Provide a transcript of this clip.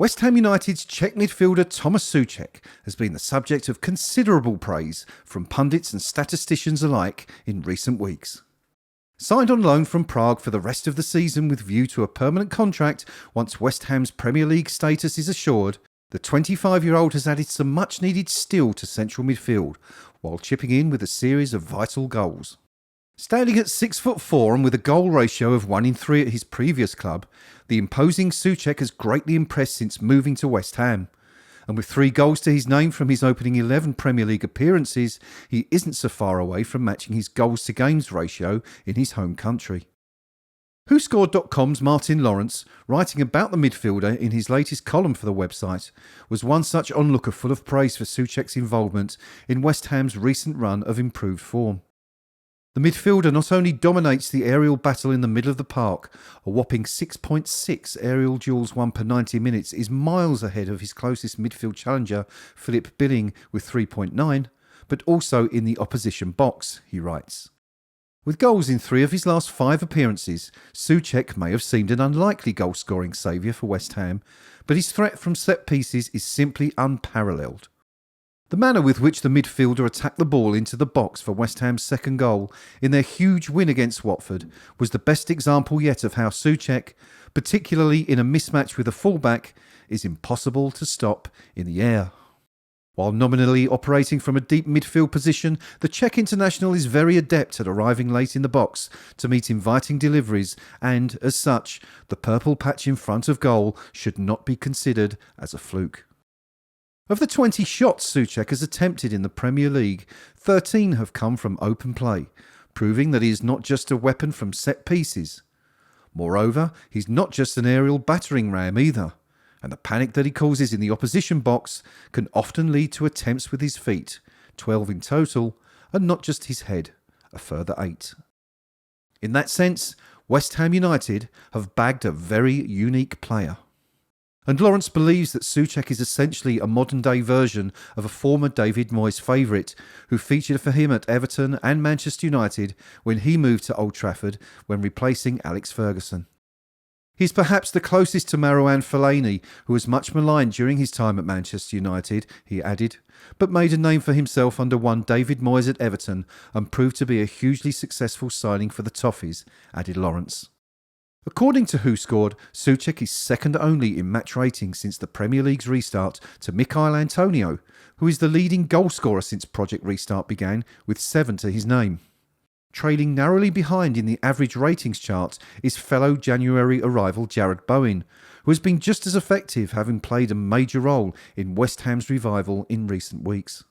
West Ham United's Czech midfielder Tomas Soucek has been the subject of considerable praise from pundits and statisticians alike in recent weeks. Signed on loan from Prague for the rest of the season with view to a permanent contract once West Ham's Premier League status is assured, the 25-year-old has added some much-needed steel to central midfield while chipping in with a series of vital goals. Standing at 6'4" and with a goal ratio of 1 in 3 at his previous club, the imposing Soucek has greatly impressed since moving to West Ham. And with 3 goals to his name from his opening 11 Premier League appearances, he isn't so far away from matching his goals to games ratio in his home country. WhoScored.com's Martin Lawrence, writing about the midfielder in his latest column for the website, was one such onlooker full of praise for Soucek's involvement in West Ham's recent run of improved form. The midfielder not only dominates the aerial battle in the middle of the park, a whopping 6.6 aerial duels won per 90 minutes is miles ahead of his closest midfield challenger, Philip Billing, with 3.9, but also in the opposition box, he writes. With goals in 3 of his last 5 appearances, Soucek may have seemed an unlikely goal-scoring saviour for West Ham, but his threat from set pieces is simply unparalleled. The manner with which the midfielder attacked the ball into the box for West Ham's second goal in their huge win against Watford was the best example yet of how Soucek, particularly in a mismatch with a fullback, is impossible to stop in the air. While nominally operating from a deep midfield position, the Czech international is very adept at arriving late in the box to meet inviting deliveries and, as such, the purple patch in front of goal should not be considered as a fluke. Of the 20 shots Soucek has attempted in the Premier League, 13 have come from open play, proving that he is not just a weapon from set pieces. Moreover, he's not just an aerial battering ram either, and the panic that he causes in the opposition box can often lead to attempts with his feet, 12 in total, and not just his head, a further 8. In that sense, West Ham United have bagged a very unique player. And Lawrence believes that Soucek is essentially a modern-day version of a former David Moyes favourite who featured for him at Everton and Manchester United when he moved to Old Trafford when replacing Alex Ferguson. He's perhaps the closest to Marouane Fellaini, who was much maligned during his time at Manchester United, he added, but made a name for himself under one David Moyes at Everton and proved to be a hugely successful signing for the Toffees, added Lawrence. According to WhoScored, Soucek is second only in match rating since the Premier League's restart to Michail Antonio, who is the leading goalscorer since Project Restart began, with 7 to his name. Trailing narrowly behind in the average ratings chart is fellow January arrival Jarrod Bowen, who has been just as effective, having played a major role in West Ham's revival in recent weeks.